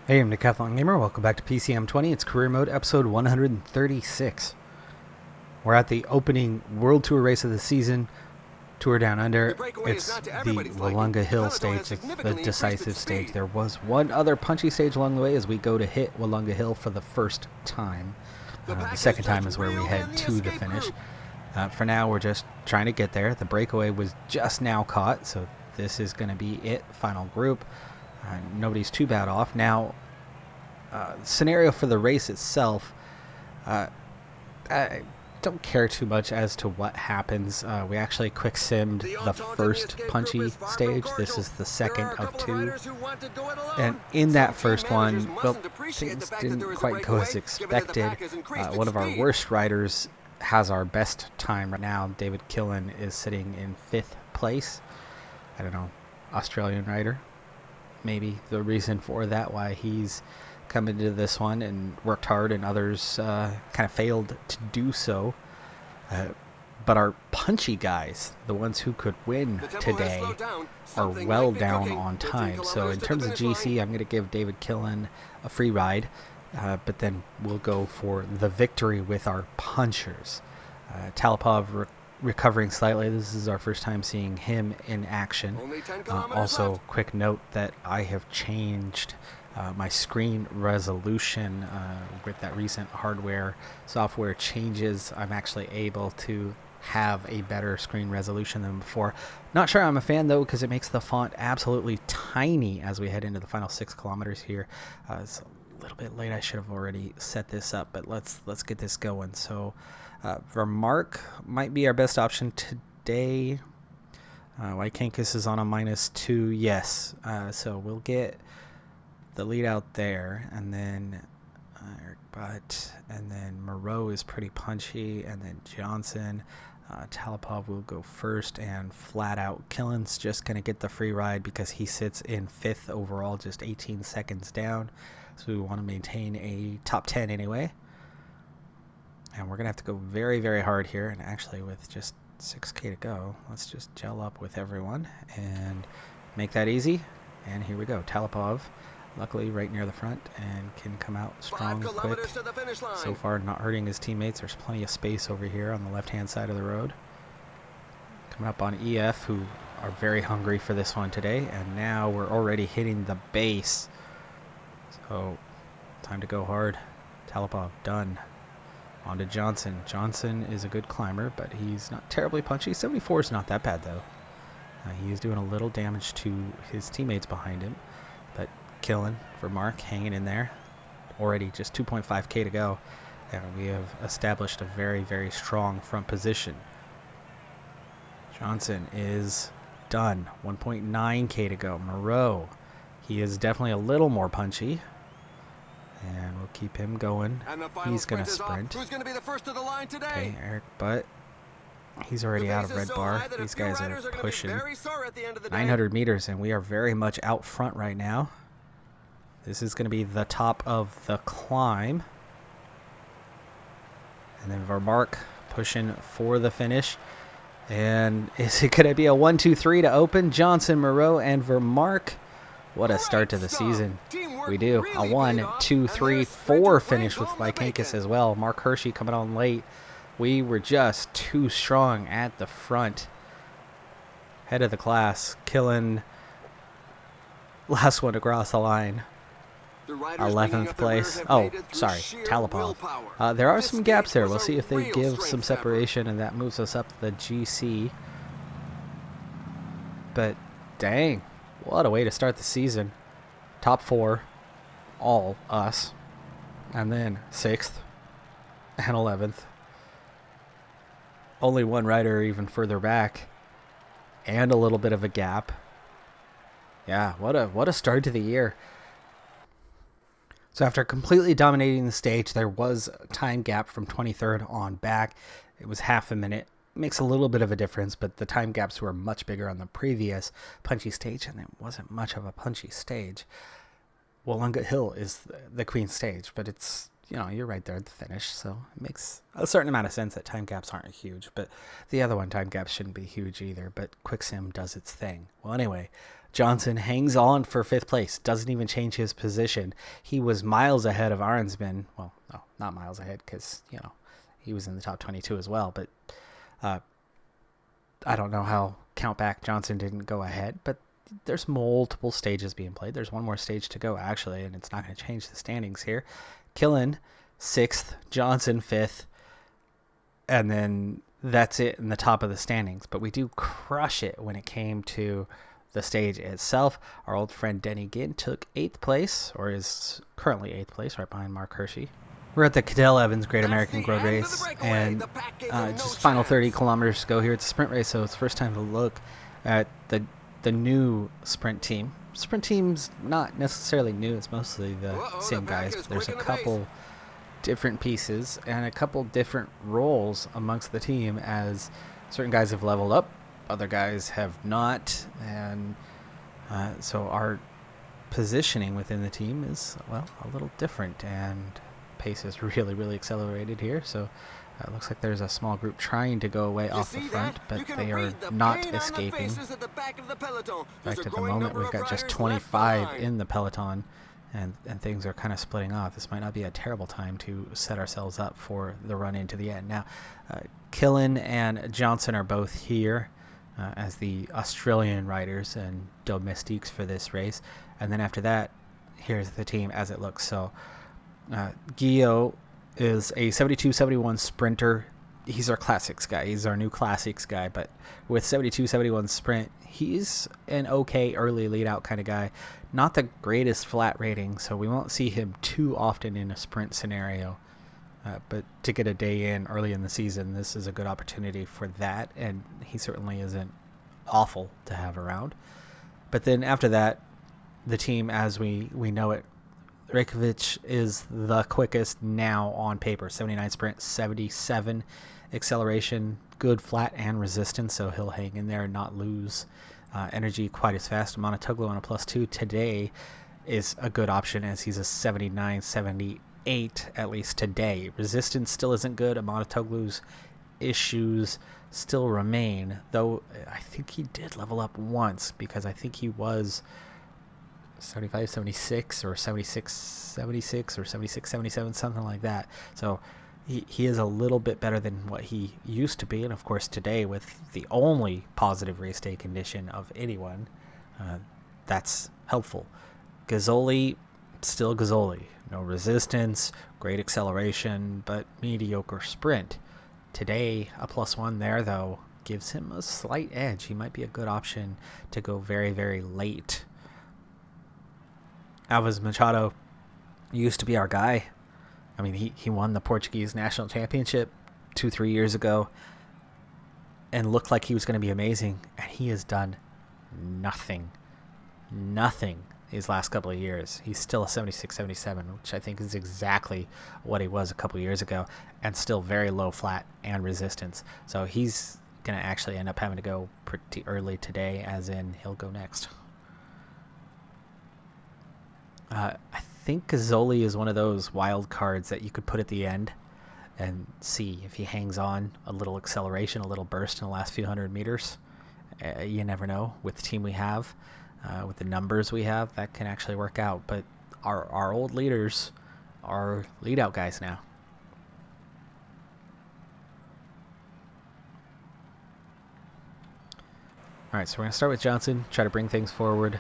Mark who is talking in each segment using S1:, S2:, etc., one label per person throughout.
S1: Hey, I'm Decathlon Gamer. Welcome back to PCM20. It's Career Mode, episode 136. We're at the opening World Tour race of the season, Tour Down Under. It's the Wollonga Hill stage, the decisive stage. There was one other punchy stage along the way as we go to hit Wollonga Hill for the first time. The second time is where we head to the finish. For now, we're just trying to get there. The breakaway was just now caught, so this is going to be it, final group. Nobody's too bad off. Now, scenario for the race itself, I don't care too much as to what happens. We actually quick simmed the first punchy stage. This is the second of two. And in that first one, well, things didn't quite go as expected. One of our worst riders has our best time right now. David Killen is sitting in 5th place. I don't know, Australian rider. Maybe the reason for that, why he's come into this one and worked hard and others kind of failed to do so. But our punchy guys, the ones who could win today, are well down on time. So in terms of GC, I'm going to give David Killen a free ride, but then we'll go for the victory with our punchers. Talipov recovering slightly. This is our first time seeing him in action. Also, quick note that I have changed my screen resolution with that recent hardware software changes. I'm actually able to have a better screen resolution than before. Not sure I'm a fan though, because it makes the font absolutely tiny as we head into the final 6 kilometers here. It's a little bit late. I should have already set this up, but let's get this going. So Vermark might be our best option today. Wykankis is on a -2. Yes. So we'll get the lead out there, and then Eric Butt, and then Moreau is pretty punchy, and then Johnson. Talipov will go first, and flat out Killen's just going to get the free ride because he sits in 5th overall, just 18 seconds down. So we want to maintain a top 10 anyway. And we're going to have to go very, very hard here. And actually, with just 6K to go, let's just gel up with everyone and make that easy. And here we go. Talipov, luckily right near the front, and can come out strong, quick. So far, not hurting his teammates. There's plenty of space over here on the left-hand side of the road. Coming up on EF, who are very hungry for this one today. And now we're already hitting the base. So, time to go hard. Talipov, done. On to Johnson. Johnson is a good climber, but he's not terribly punchy. 74 is not that bad, though. He is doing a little damage to his teammates behind him. But Killen for Mark, hanging in there. Already just 2.5K to go. And we have established a very, very strong front position. Johnson is done. 1.9K to go. Moreau, he is definitely a little more punchy. And we'll keep him going. He's going to sprint.
S2: Who's going to be the first to the line today?
S1: Okay, Eric Butt. He's already out of red bar. These guys are pushing 900 meters, and we are very much out front right now. This is going to be the top of the climb. And then Vermark pushing for the finish. And is it going to be a 1-2-3 to open? Johnson, Moreau, and Vermark. What a start to the season. We do. A 1-2-3-4 finish with Wykankis as well. Mark Hershey coming on late. We were just too strong at the front. Head of the class. Killen. Last one to cross the line. 11th place. Oh, sorry. Talipov. There are some gaps there. We'll see if they give some separation, and that moves us up to the GC. But, dang. What a way to start the season. Top 4, all us. And then 6th and 11th. Only one rider even further back. And a little bit of a gap. Yeah, what a start to the year. So after completely dominating the stage, there was a time gap from 23rd on back. It was half a minute. Makes a little bit of a difference, but the time gaps were much bigger on the previous punchy stage, and it wasn't much of a punchy stage. Wollonga Hill is the queen stage, but it's, you're right there at the finish, so it makes a certain amount of sense that time gaps aren't huge, but the other one, time gaps shouldn't be huge either, but QuickSim does its thing. Well, anyway, Johnson hangs on for 5th place, doesn't even change his position. He was miles ahead of Arnsman. Well, no, not miles ahead because, he was in the top 22 as well. But I don't know how Countback Johnson didn't go ahead, but there's multiple stages being played. There's one more stage to go, actually, and it's not going to change the standings here. Killen, 6th, Johnson, 5th, and then that's it in the top of the standings. But we do crush it when it came to the stage itself. Our old friend Denny Ginn took 8th place, or is currently 8th place, right behind Mark Hershey. We're at the Cadell Evans Great American Road Race, and just final 30 kilometers to go here. It's a sprint race, so it's the first time to look at the new sprint team. Sprint team's not necessarily new. It's mostly the same guys, but there's a couple different pieces and a couple different roles amongst the team, as certain guys have leveled up, other guys have not, and so our positioning within the team is, well, a little different, and pace is really, really accelerated here. So it looks like there's a small group trying to go away off the front, but they are not escaping. In fact, at the moment, we've got just 25 in the peloton, and things are kind of splitting off. This might not be a terrible time to set ourselves up for the run into the end. Now, Killen and Johnson are both here as the Australian riders and domestiques for this race. And then after that, here's the team as it looks. So Guillaume is a 72-71 sprinter. He's our classics guy. He's our new classics guy. But with 72-71 sprint, he's an okay early lead out kind of guy. Not the greatest flat rating, so we won't see him too often in a sprint scenario. But to get a day in early in the season, this is a good opportunity for that. And he certainly isn't awful to have around. But then after that, the team as we know it, Reykjavik is the quickest now on paper. 79 sprint, 77 acceleration, good flat and resistance, so he'll hang in there and not lose energy quite as fast. Monotoglu on a +2 today is a good option, as he's a 79, 78 at least today. Resistance still isn't good. Monotoglu's issues still remain, though I think he did level up once, because I think he was 75, 76 or 76, 76 or 76, 77, something like that. So he is a little bit better than what he used to be. And of course, today, with the only positive race day condition of anyone, that's helpful. Gazzoli, still Gazzoli. No resistance, great acceleration, but mediocre sprint. Today, a +1 there, though, gives him a slight edge. He might be a good option to go very, very late. Alves Machado used to be our guy. I mean, he won the Portuguese national championship 2-3 years ago and looked like he was going to be amazing, and he has done nothing these last couple of years. He's still a 76-77, which I think is exactly what he was a couple of years ago, and still very low flat and resistance. So he's going to actually end up having to go pretty early today, as in he'll go next. I think Gazzoli is one of those wild cards that you could put at the end and see if he hangs on a little acceleration, a little burst in the last few hundred meters. You never know. With the team we have, with the numbers we have, that can actually work out. But our old leaders are lead-out guys now. All right, so we're going to start with Johnson, try to bring things forward.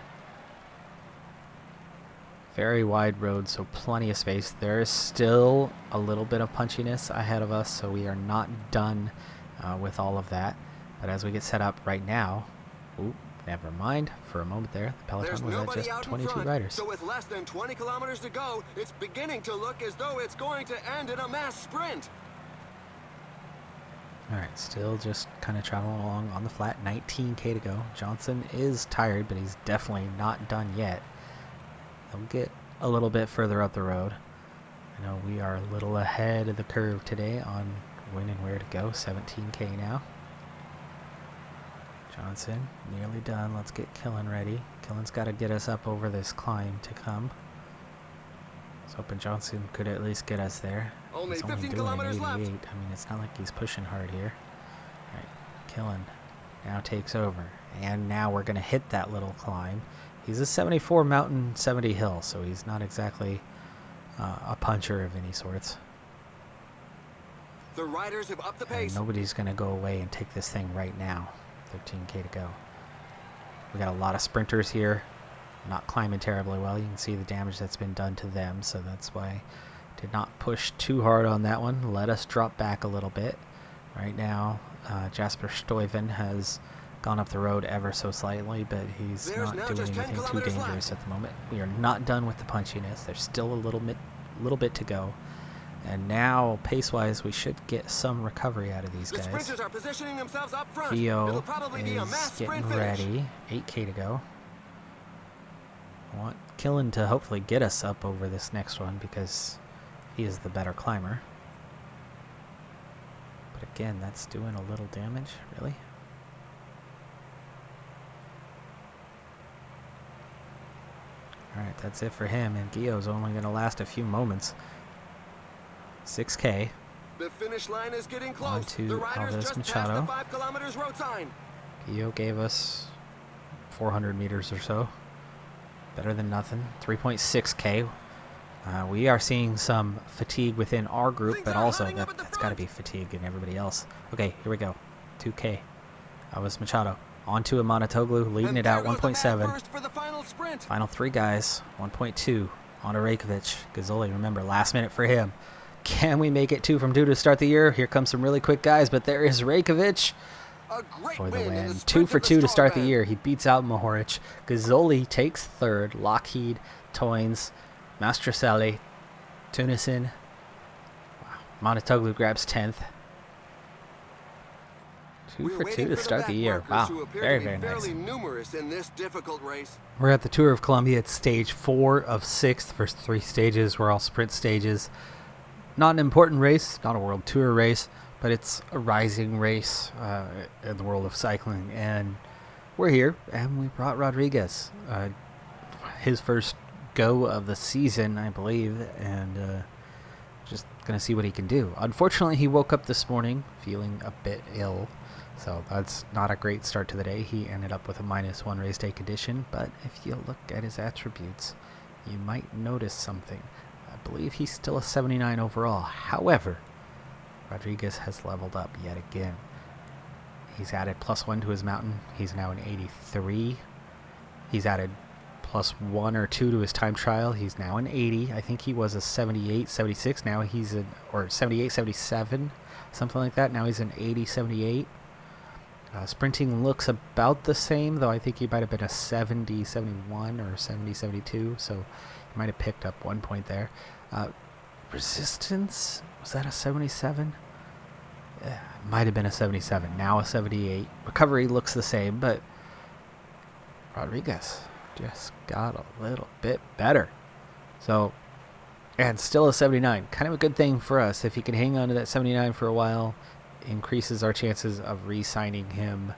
S1: Very wide road, so plenty of space. There is still a little bit of punchiness ahead of us, so we are not done with all of that. But as we get set up right now, never mind. For a moment there, the peloton was at just 22 riders.
S2: So with less than 20 kilometers to go, it's beginning to look as though it's going to end in a mass sprint.
S1: All right, still just kind of traveling along on the flat. 19K to go. Johnson is tired, but he's definitely not done yet. They'll get a little bit further up the road. I know we are a little ahead of the curve today on when and where to go. 17K now. Johnson nearly done. Let's get Killen ready. Killen's got to get us up over this climb to come. I was hoping Johnson could at least get us there.
S2: Only
S1: he's
S2: 15
S1: only doing
S2: kilometers
S1: an 88.
S2: left.
S1: I mean, it's not like he's pushing hard here. All right, Killen. now takes over. And now we're going to hit that little climb. He's a 74 mountain, 70 hill, so he's not exactly a puncher of any sorts.
S2: The riders have upped the pace.
S1: And nobody's going to go away and take this thing right now. 13K to go. We got a lot of sprinters here. Not climbing terribly well. You can see the damage that's been done to them, so that's why I did not push too hard on that one. Let us drop back a little bit. Right now, Jasper Stuyven has gone up the road ever so slightly, but he's not doing anything too dangerous at the moment. We are not done with the punchiness. There's still a little bit to go. And now, pace-wise, we should get some recovery out of these guys.
S2: Sprinters are positioning themselves up front.
S1: Theo is getting ready. 8K to go. I want Killen to hopefully get us up over this next one because he is the better climber. But again, that's doing a little damage, really. Alright, that's it for him, and Gio's only going to last a few moments. 6K.
S2: The finish line is getting close.
S1: On to Alves Machado.
S2: 5 kilometers road sign.
S1: Gio gave us 400 meters or so. Better than nothing. 3.6K. We are seeing some fatigue within our group, but also that's got to be fatigue in everybody else. Okay, here we go. 2K. Alves Machado. On to Amanatoglu, leading it out 1.7. Final 3 guys. 1.2. On to Rajkovic. Gazzoli, remember, last minute for him. Can we make it 2 from 2 to start the year? Here comes some really quick guys, but there is Rajkovic for the win. 2 for 2 to start the year. He beats out Mohoric. Gazzoli takes 3rd. Lockheed, Toynes, Mastroselli, Tunison. Wow. Amanatoglu grabs 10th. 2 for 2 to start the year. Wow, very, very nice.
S2: In this difficult race.
S1: We're at the Tour of Colombia. It's stage 4 of 6. The first 3 stages were all sprint stages. Not an important race, not a World Tour race, but it's a rising race in the world of cycling. And we're here, and we brought Rodriguez. His first go of the season, I believe, and just going to see what he can do. Unfortunately, he woke up this morning feeling a bit ill, so that's not a great start to the day. He ended up with a -1 race day condition, but if you look at his attributes, you might notice something. I believe he's still a 79 overall. However, Rodriguez has leveled up yet again. He's added +1 to his mountain. He's now an 83. He's added +1 or 2 to his time trial. He's now an 80. I think he was a 78, 76. Now he's or 78, 77, something like that. Now he's an 80, 78. Sprinting looks about the same, though I think he might have been a 70, 71 or 70, 72. So he might have picked up 1 point there. Resistance, was that a 77? Might have been a 77. Now a 78. Recovery looks the same, but Rodriguez just got a little bit better. So, and still a 79. Kind of a good thing for us. If he can hang on to that 79 for a while, increases our chances of re-signing him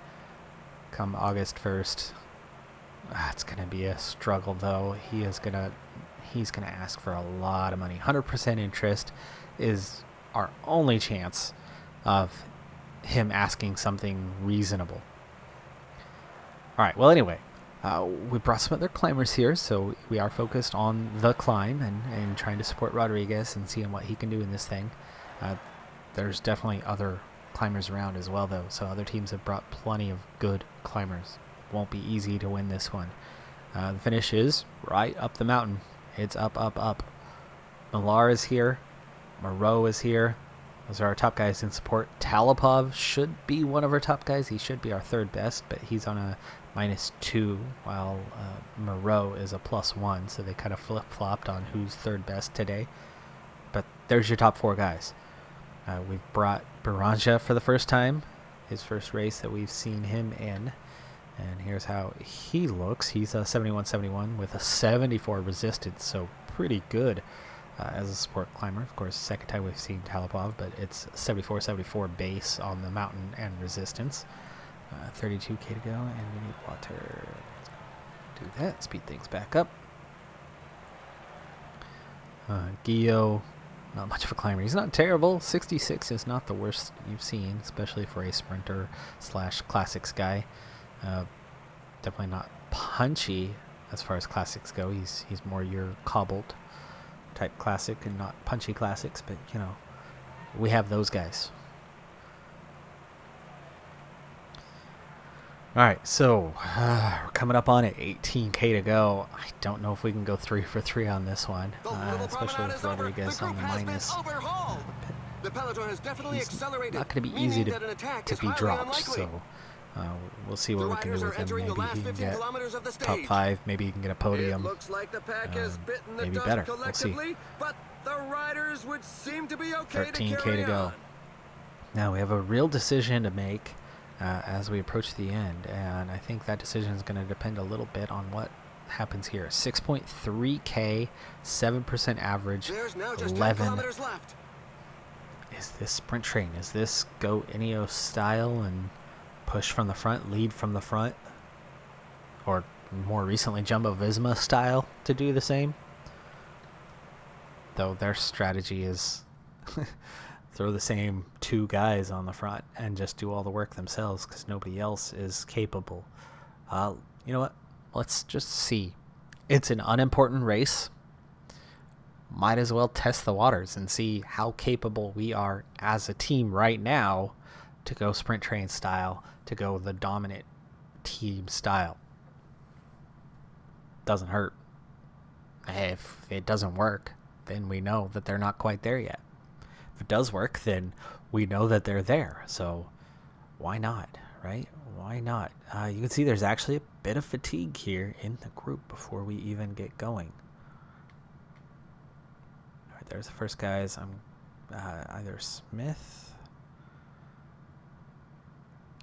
S1: come August 1st. It's going to be a struggle, though. He's going to ask for a lot of money. 100% interest is our only chance of him asking something reasonable. All right, well, anyway, we brought some other climbers here, so we are focused on the climb and trying to support Rodriguez and seeing what he can do in this thing. There's definitely other climbers around as well, though, so other teams have brought plenty of good climbers. Won't be easy to win this one. The finish is right up the mountain. It's up, up, up. Millar is here. Moreau is here. Those are our top guys in support. Talipov should be one of our top guys. He should be our 3rd best, but he's on a -2, while Moreau is a +1, so they kind of flip-flopped on who's 3rd best today. But there's your top 4 guys. We've brought Baranja for the first time, his first race that we've seen him in. And here's how he looks. He's a 71-71 with a 74 resistance, so pretty good as a support climber. Of course, second time we've seen Talipov, but it's 74-74 base on the mountain and resistance. 32K to go, and we need water. Let's do that. Speed things back up. Gio Not much of a climber. He's not terrible. 66 is not the worst you've seen, especially for a sprinter slash classics guy. Definitely not punchy as far as classics go. He's more your cobbled type classic and not punchy classics, but you know, we have those guys. All right, so we're coming up on it. 18K to go. I don't know if we can go 3 for 3 on this one, especially with Rodriguez on the minus.
S2: The Peloton has definitely accelerated.
S1: Not going to be easy to be dropped, so we'll see what we can do with him. Maybe he can get top 5. Maybe he can get a podium. Maybe better. We'll see.
S2: But the riders would seem to be okay.
S1: 13K to go. Now we have a real decision to make as we approach the end, and I think that decision is going to depend a little bit on what happens here. 6.3K, 7% average,
S2: There's now just
S1: 11.
S2: 10 kilometers left.
S1: Is this sprint train? Is this go Ineos style and push from the front, lead from the front? Or more recently, Jumbo Visma style to do the same? Though their strategy is throw the same 2 guys on the front and just do all the work themselves because nobody else is capable. You know what? Let's just see. It's an unimportant race. Might as well test the waters and see how capable we are as a team right now to go sprint train style, to go the dominant team style. Doesn't hurt. If it doesn't work, then we know that they're not quite there yet. If it does work, then we know that they're there. So why not, right? Why not? You can see there's actually a bit of fatigue here in the group before we even get going. All right, there's the first guys. I'm either Smith.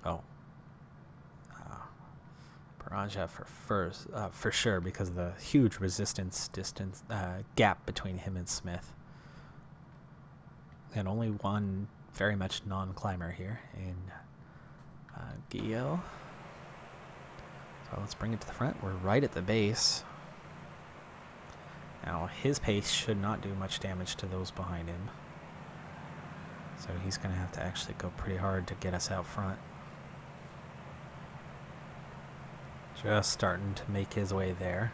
S1: Oh. Paranja for sure, because of the huge resistance distance gap between him and Smith. And only one very much non-climber here in Gio. So let's bring it to the front. We're right at the base. Now his pace should not do much damage to those behind him. So he's going to have to actually go pretty hard to get us out front. Just starting to make his way there.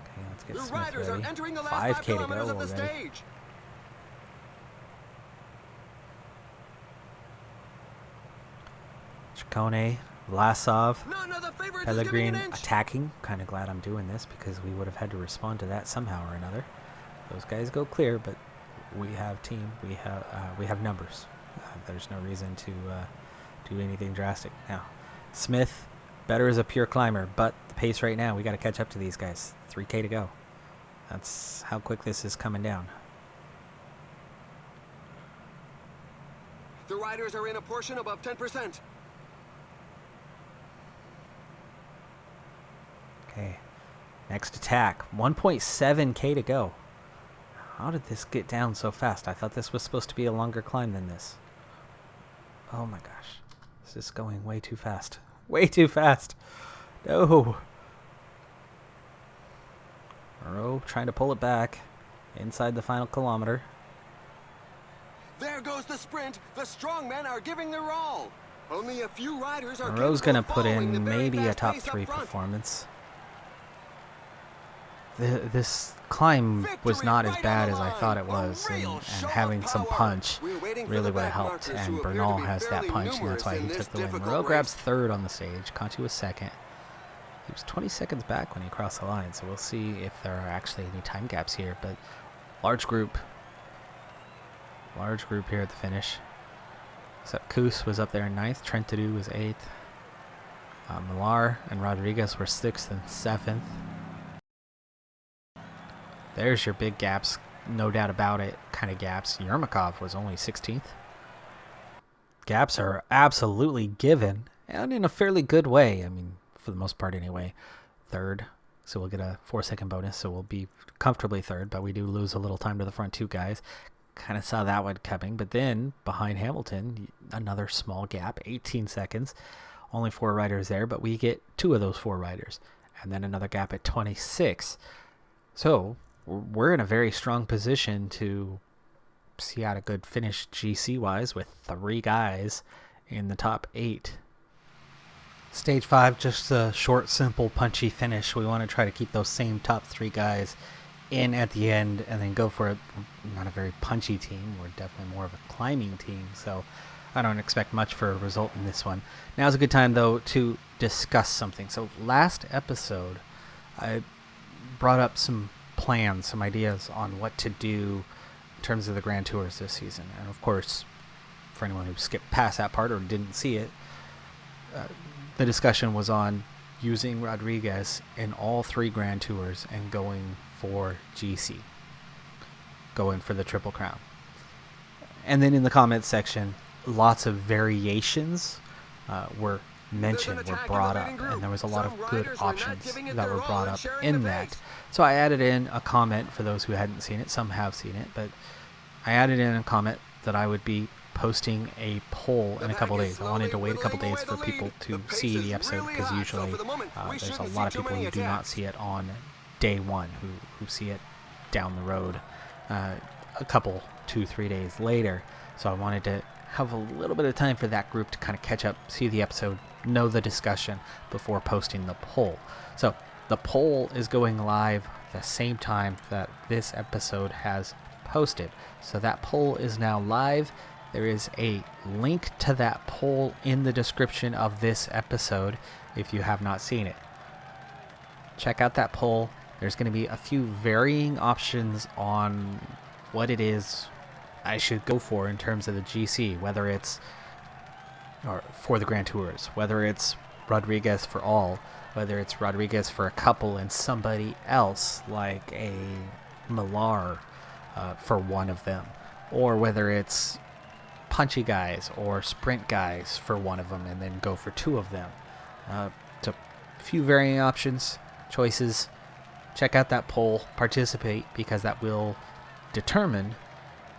S1: Okay, let's get Smith ready. 5K to go already. Ciccone, Vlasov, Pellegrin attacking. Kind of glad I'm doing this because we would have had to respond to that somehow or another. Those guys go clear, but we have team. We have numbers. There's no reason to do anything drastic. Now, Smith, better as a pure climber, but the pace right now, we got to catch up to these guys. 3K to go. That's how quick this is coming down.
S2: The riders are in a portion above 10%.
S1: Okay, next attack. 1.7K to go. How did this get down so fast? I thought this was supposed to be a longer climb than this. Oh my gosh. This is going way too fast. Way too fast. No. Moreau trying to pull it back inside the final kilometer.
S2: There goes the sprint. The strongmen are giving their all. Only a few riders are
S1: Moreau's going to put in maybe a top 3 performance. This climb was not as bad as I thought it was, and having some punch really would have helped, and Bernal has that punch, and that's why he took the win. Moreau grabs 3rd on the stage. Conti was 2nd. He was 20 seconds back when he crossed the line, so we'll see if there are actually any time gaps here, but large group here at the finish. Except Koos was up there in 9th, Trentadue was 8th. Millar and Rodriguez were 6th and 7th. There's your big gaps, no doubt about it, kind of gaps. Yermakov was only 16th. Gaps are absolutely given, and in a fairly good way. I mean, for the most part anyway. 3rd, so we'll get a 4-second bonus, so we'll be comfortably 3rd, but we do lose a little time to the front 2 guys. Kind of saw that one coming, but then behind Hamilton, another small gap, 18 seconds. Only 4 riders there, but we get 2 of those 4 riders. And then another gap at 26. So we're in a very strong position to see out a good finish GC-wise with 3 guys in the top 8. Stage 5, just a short, simple, punchy finish. We want to try to keep those same top 3 guys in at the end and then go for it. Not a very punchy team. We're definitely more of a climbing team, so I don't expect much for a result in this one. Now's a good time, though, to discuss something. So last episode, I brought up some plans, some ideas on what to do in terms of the Grand Tours this season. And of course, for anyone who skipped past that part or didn't see it, the discussion was on using Rodriguez in all 3 Grand Tours and going for GC, going for the Triple Crown. And then in the comments section, lots of variations were mentioned, were brought up, and there was a lot of good options that were brought up in that. So I added in a comment for those who hadn't seen it. Some have seen it, but I added in a comment that I would be posting a poll in a couple days. I wanted to wait a couple days for people to see the episode, because usually there's a lot of people who do not see it on day 1, who see it down the road a couple, 2-3 days later. So I wanted to have a little bit of time for that group to kind of catch up, see the episode, know the discussion before posting the poll. So the poll is going live the same time that this episode has posted. So that poll is now live. There is a link to that poll in the description of this episode if you have not seen it. Check out that poll. There's going to be a few varying options on what it is I should go for in terms of the GC, whether it's or for the Grand Tours, whether it's Rodriguez for all, whether it's Rodriguez for a couple and somebody else like a Millar for one of them, or whether it's punchy guys or sprint guys for one of them and then go for 2 of them. So a few varying options, choices. Check out that poll, participate, because that will determine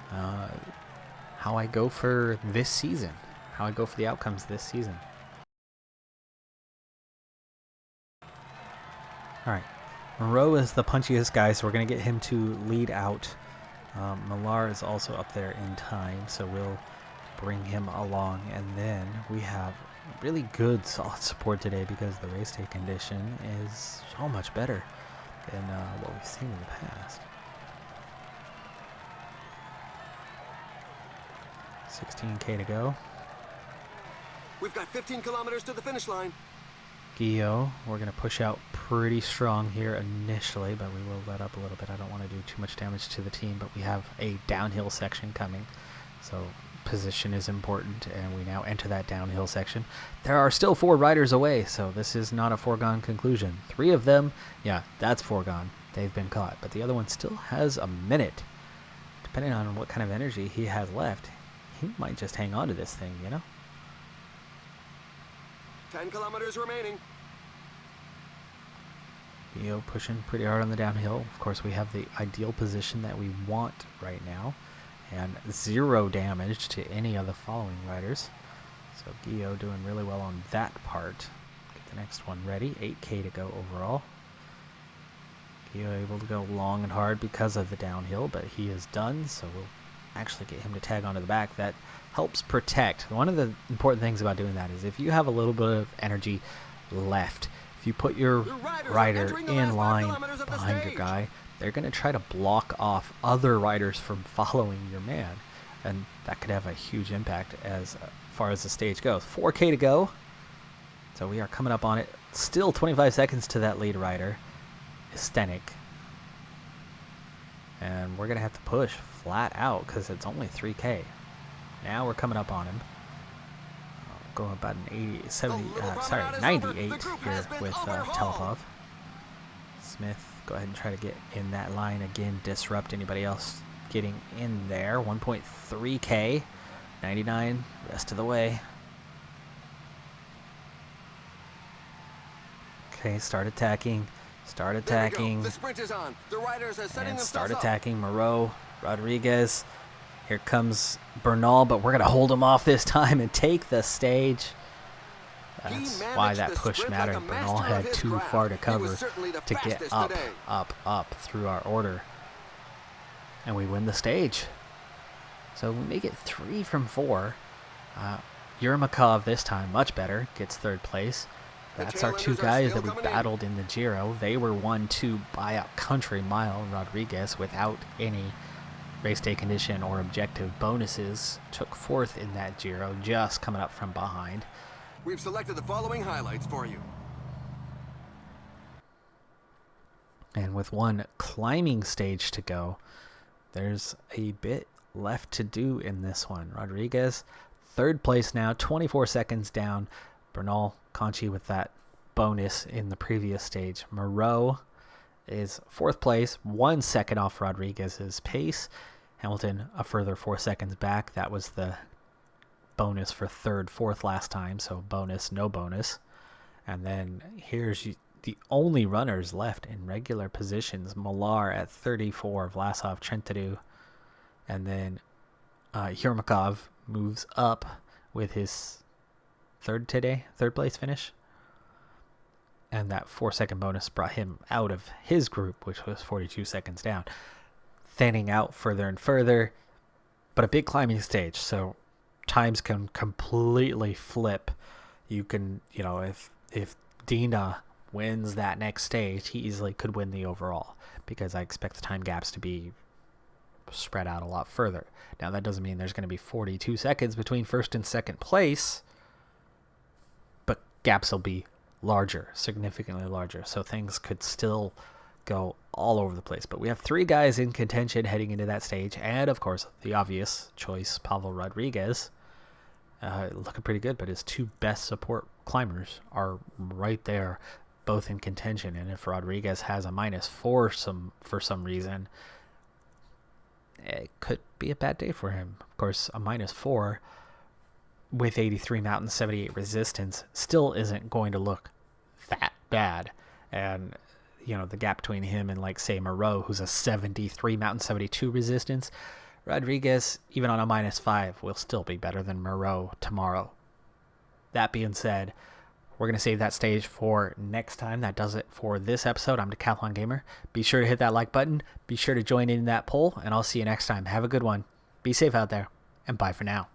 S1: how I go for this season, how I go for the outcomes this season. All right, Moreau is the punchiest guy, so we're going to get him to lead out. Millar is also up there in time, so we'll bring him along. And then we have really good, solid support today because the race day condition is so much better than what we've seen in the past. 16K to go.
S2: We've got 15 kilometers to the finish line.
S1: Guillaume, we're going to push out pretty strong here initially, but we will let up a little bit. I don't want to do too much damage to the team, but we have a downhill section coming. So position is important, and we now enter that downhill section. There are still 4 riders away, so this is not a foregone conclusion. 3 of them, yeah, that's foregone. They've been caught, but the other one still has a minute. Depending on what kind of energy he has left, he might just hang on to this thing, you know?
S2: 10 kilometers remaining.
S1: Guillaume pushing pretty hard on the downhill. Of course, we have the ideal position that we want right now, and 0 damage to any of the following riders. So Guillaume doing really well on that part. Get the next one ready. 8K to go overall. Guillaume able to go long and hard because of the downhill, but he is done, so we'll actually get him to tag onto the back. That helps protect. One of the important things about doing that is if you have a little bit of energy left, if you put your rider in line behind your guy, they're going to try to block off other riders from following your man, and that could have a huge impact as far as the stage goes. 4K to go, so we are coming up on it. Still 25 seconds to that lead rider, Stenik, and we're going to have to push flat out because it's only 3K. Now we're coming up on him. Going about an 98 here with Telepov. Smith, go ahead and try to get in that line again, disrupt anybody else getting in there. 1.3K, 99, rest of the way. Okay, start attacking.
S2: The sprint is on. The riders are setting
S1: And
S2: themselves
S1: start
S2: up.
S1: attacking Moreau, Rodriguez. Here comes Bernal, but we're going to hold him off this time and take the stage. That's why that push mattered. Bernal had too far to cover to get up through our order. and we win the stage. So we make it 3 from 4. Yermakov this time, much better, gets 3rd place. That's our 2 guys that we battled in the Giro. They were 1-2 by a country mile. Rodriguez, without any race day condition or objective bonuses, took 4th in that Giro, just coming up from behind.
S2: We've selected the following highlights for you.
S1: And with one climbing stage to go, there's a bit left to do in this one. Rodriguez, 3rd place now, 24 seconds down. Bernal, Conchi with that bonus in the previous stage. Moreau is 4th place, 1 second off Rodriguez's pace. Hamilton a further 4 seconds back. That was the bonus for 3rd, 4th last time, so bonus, no bonus. And then here's the only runners left in regular positions. Millar at 34, Vlasov, Trentadou, and then Yermakov moves up with his 3rd place finish. And that 4-second bonus brought him out of his group, which was 42 seconds down. Thinning out further and further, but a big climbing stage, so times can completely flip. You can, if Dina wins that next stage, he easily could win the overall, because I expect the time gaps to be spread out a lot further. Now, that doesn't mean there's going to be 42 seconds between 1st and 2nd place, but gaps will be larger, significantly larger, so things could still go all over the place. But we have 3 guys in contention heading into that stage, and of course the obvious choice, Pavel Rodriguez, looking pretty good, but his 2 best support climbers are right there, both in contention. And if Rodriguez has a -4 for some reason, it could be a bad day for him. Of course, a -4 with 83 mountain, 78 resistance still isn't going to look that bad. And the gap between him and, like, say, Moreau, who's a 73 mountain, 72 resistance, Rodriguez, even on a -5, will still be better than Moreau tomorrow. That being said, we're going to save that stage for next time. That does it for this episode. I'm Decathlon Gamer. Be sure to hit that like button. Be sure to join in that poll, and I'll see you next time. Have a good one. Be safe out there, and bye for now.